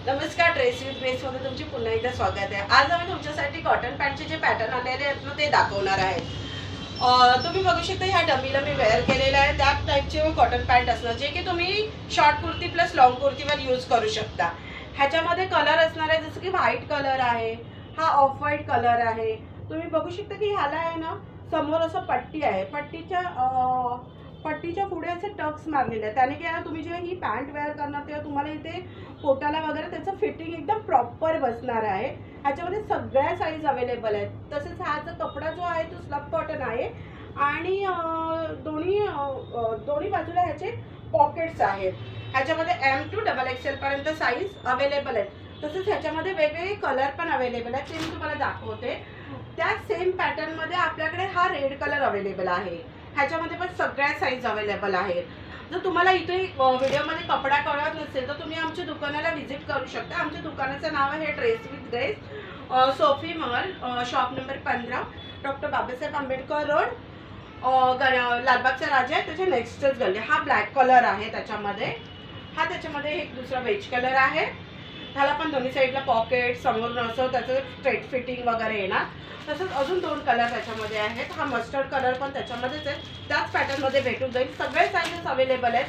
नमस्कार, dress with ग्रेसमध्ये तुमचे पुन्हा एकदा स्वागत आहे. आज आम्ही तुमच्यासाठी कॉटन पॅन्टचे जे पॅटर्न आलेले आहेत ना ते दाखवणार आहे. तुम्ही बघू शकता ह्या डमीला मी वेअर केलेला आहे. त्या टाईपचे कॉटन पॅन्ट असणार जे की तुम्ही शॉर्ट कुर्ती प्लस लॉंग कुर्तीवर यूज करू शकता. ह्याच्यामध्ये कलर असणार आहे जसं की व्हाईट कलर आहे, हा ऑफ व्हाईट कलर आहे. तुम्ही बघू शकता की ह्याला आहे ना समोर असं पट्टी आहे. पट्टीच्या पुढे असे टक्स मारलेले आहेत. त्याने काय तुम्ही जेव्हा ही पॅन्ट वेअर करणार तेव्हा तुम्हाला इथे पोटाला वगैरे त्याचं फिटिंग एकदम प्रॉपर बसणार आहे. ह्याच्यामध्ये सगळ्या साईज अवेलेबल आहेत. तसेच हा जो कपडा जो आहे तो स्लब कॉटन आहे आणि दोन्ही बाजूला ह्याचे पॉकेट्स आहेत. ह्याच्यामध्ये M to XXL पर्यंत साईज अवेलेबल आहेत. तसेच ह्याच्यामध्ये वेगवेगळे कलर पण अवेलेबल आहेत ते मी तुम्हाला दाखवते. त्या सेम पॅटर्नमध्ये आपल्याकडे हा रेड कलर अवेलेबल आहे. ह्याच्यामध्ये पण सगळ्या साईज अवेलेबल आहेत. जर तुम्हाला इथे व्हिडिओमध्ये कपडा कळत नसेल तर तुम्ही आमच्या दुकानाला व्हिजिट करू शकता. आमच्या दुकानाचं नाव आहे dress with grace, Sophie Mahal, shop number 15, doctor Babasaheb Ambedkar road, लालबागचा राजा आहे त्याच्या नेक्स्टच गल्ली. हा ब्लॅक कलर आहे त्याच्यामध्ये. हा त्याच्यामध्ये एक दुसरा बेज कलर आहे. ह्याला पण दोन्ही साईडला पॉकेट समोरून असं त्याचं स्ट्रेट फिटिंग वगैरे येणार. तसंच अजून दोन कलर त्याच्यामध्ये आहेत. हा मस्टर्ड कलर पण त्याच्यामध्येच आहे. त्याच पॅटर्नमध्ये भेटून जाईल. सगळे साईजेस अवेलेबल आहेत.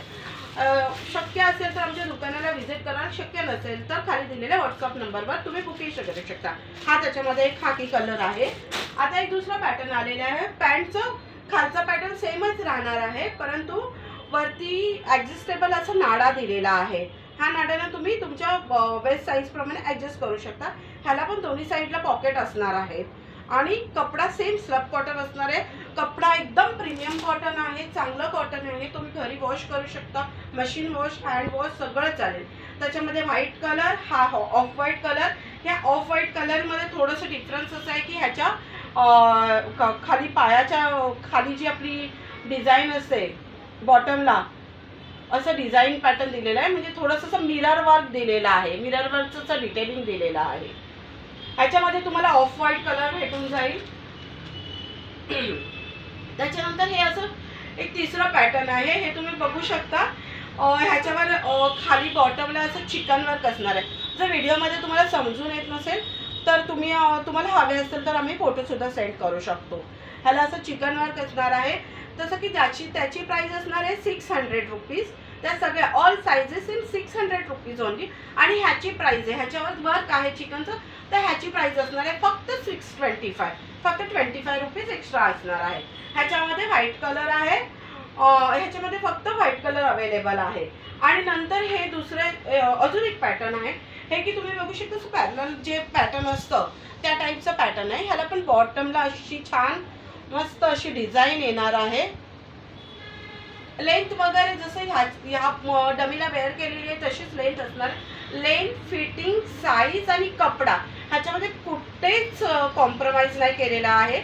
शक्य असेल तर आमच्या दुकानाला व्हिजिट करा. शक्य नसेल तर खाली दिलेल्या व्हॉट्सअप नंबरवर तुम्ही बुकिंग करू शकता. हा त्याच्यामध्ये एक खाकी कलर आहे. आता एक दुसरा पॅटर्न आलेला आहे. पॅन्टचं खालचा पॅटर्न सेमच राहणार आहे परंतु वरती ॲडजस्टेबल असा नाडा दिलेला आहे. ह्या नाड्याला तुम्ही तुमच्या वेस्ट साईज प्रमाणे ॲडजस्ट करू शकता. ह्याला पण दोन्ही साईडला पॉकेट असणार आहेत आणि कपडा सेम स्लब कॉटन असणार आहे. कपडा एकदम प्रीमियम कॉटन आहे, चांगलं कॉटन आहे. तुम्ही घरी वॉश करू शकता, मशीन वॉश, हँड वॉश सगळं चालेल. त्याच्यामध्ये व्हाईट कलर, हा ऑफ व्हाईट कलर. ह्या ऑफ व्हाईट कलरमध्ये थोडंसं डिफरन्स असं आहे की ह्याच्या खाली पायाच्या खाली जी आपली डिझाईन असते बॉटमला असं डिझाईन पॅटर्न दिलेलं आहे. म्हणजे थोडंसं असं मिरर वर्क दिलेलं आहे. मिरर वर्कचं डिटेलिंग दिलेलं आहे. ह्याच्यामध्ये तुम्हाला ऑफ व्हाईट कलर भेटून जाईल. त्याच्यानंतर हे असं एक तिसरं पॅटर्न आहे. हे तुम्ही बघू शकता. ह्याच्यावर खाली बॉटमला असं चिकन वर्क असणार आहे. जर व्हिडिओमध्ये तुम्हाला समजून येत नसेल तर तुम्हाला हवे असेल तर आम्ही फोटोसुद्धा सेंड करू शकतो. ह्याला असं चिकन वर्क असणार आहे. तसं की त्याची प्राईस असणार आहे 600 रुपीज. त्या सगळ्या all sizes in 600 rupees only. आणि ह्याची प्राईस आहे, ह्याच्यावर वर्क आहे चिकनचं, तर ह्याची प्राईस असणार आहे फक्त 625. फक्त 25 रुपीज एक्स्ट्रा असणार आहे. ह्याच्यामध्ये व्हाईट कलर आहे. ह्याच्यामध्ये फक्त व्हाईट कलर अवेलेबल आहे. आणि नंतर हे दुसरे अजून एक पॅटर्न आहे. हे की तुम्ही बघू शकता पॅरलल जे पॅटर्न असतं त्या टाईपचं पॅटर्न आहे. ह्याला पण बॉटमला अशी छान मस्त अशी डिझाईन येणार आहे. लेंथ वगैरे जसं ह्या डमीला वेअर केलेली आहे तशीच लेंथ असणार. लेंथ, फिटिंग, साईज आणि कपडा ह्याच्यामध्ये कुठेच कॉम्प्रोमाइज नाही केलेला आहे.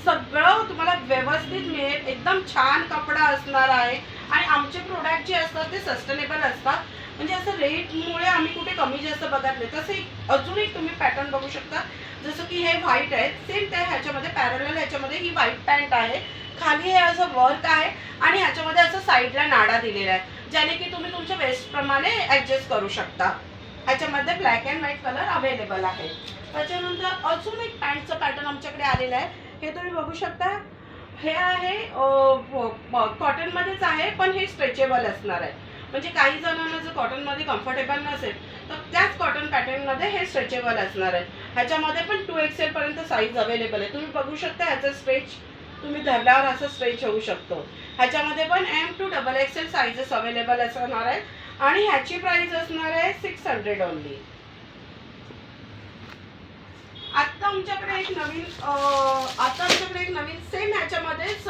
सगळं तुम्हाला व्यवस्थित मिळेल. एकदम छान कपडा असणार आहे. आणि आमचे प्रोडक्ट जे असतात ते सस्टेनेबल असतात. म्हणजे असं रेटमुळे आम्ही कुठे कमी जास्त बघत नाही. तसं अजून एक तुम्ही पॅटर्न बघू शकता. जसं की हे व्हाईट आहे सेम त्या ह्याच्यामध्ये पॅरलल ह्याच्यामध्ये ही व्हाईट पॅन्ट आहे. खाली हे असं वर्क आहे आणि ह्याच्यामध्ये असं साईडला नाडा दिलेला आहे ज्याने की तुम्ही तुमच्या वेस्टप्रमाणे ॲडजस्ट करू शकता. ह्याच्यामध्ये black and white colour available आहे. त्याच्यानंतर अजून एक पॅन्टचं पॅटर्न आमच्याकडे आलेलं आहे. हे तुम्ही बघू शकता. हे आहे कॉटनमध्येच आहे पण हे स्ट्रेचेबल असणार आहे. म्हणजे काही जणांना जर कॉटनमध्ये कम्फर्टेबल नसेल तर त्याच कॉटन पॅटर्नमध्ये हे स्ट्रेचेबल असणार आहे. ह्याच्यामध्ये पण 2XL पर्यंत साईज अवेलेबल आहे. तुम्ही बघू शकता ह्याचं स्ट्रेच तुम्ही धरल्यावर असं स्ट्रेच होऊ शकतो. ह्याच्यामध्ये पण M to XXL sizes available असणार आहे. आणि ह्याची प्राइस असणार आहे 600 ओनली. आता आमच्याकडे एक नवीन सेम ह्याच्यामध्येच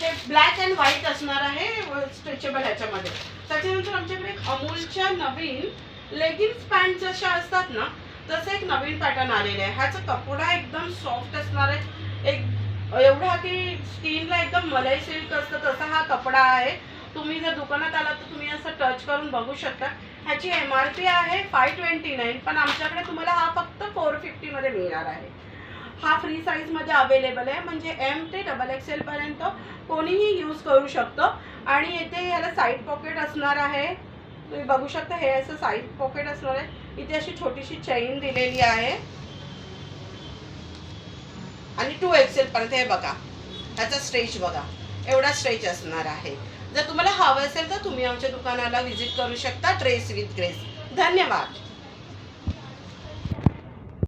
हे ब्लॅक अँड व्हाईट असणार आहे स्ट्रेचेबल ह्याच्यामध्ये. त्याच्यानंतर आमच्याकडे एक अमूलच्या नवीन लेगिन्स पॅन्ट जशा असतात ना तसं एक नवीन पॅटर्न आलेले आहे. ह्याचा कपडा एकदम सॉफ्ट असणार आहे. एवढा की स्किनला एकदम मलाई सिल्क असतं तसा हा कपडा आहे. तुम्ही जर दुकानात आलात तर तुम्ही असं टच करून बघू शकता. ह्याची MRP आहे 529 पण आमच्याकडे तुम्हाला हा फक्त 450 मध्ये मिळणार आहे. हा फ्री साईजमध्ये अवेलेबल आहे. म्हणजे M ते XXL पर्यंत कोणीही यूज करू शकतो. आणि येथे ह्याला साईड पॉकेट असणार आहे. तुम्ही बघू शकता हे असं साईड पॉकेट असणार आहे. इथे अशी छोटीशी चैन दिलेली आहे आणि 2XL पर्यंत. हे बघा ह्याचा स्ट्रेच बघा, एवढा स्ट्रेच असणार आहे. जर तुम्हाला हवं असेल तर तुम्ही आमच्या दुकानाला व्हिजिट करू शकता. Dress with grace. धन्यवाद.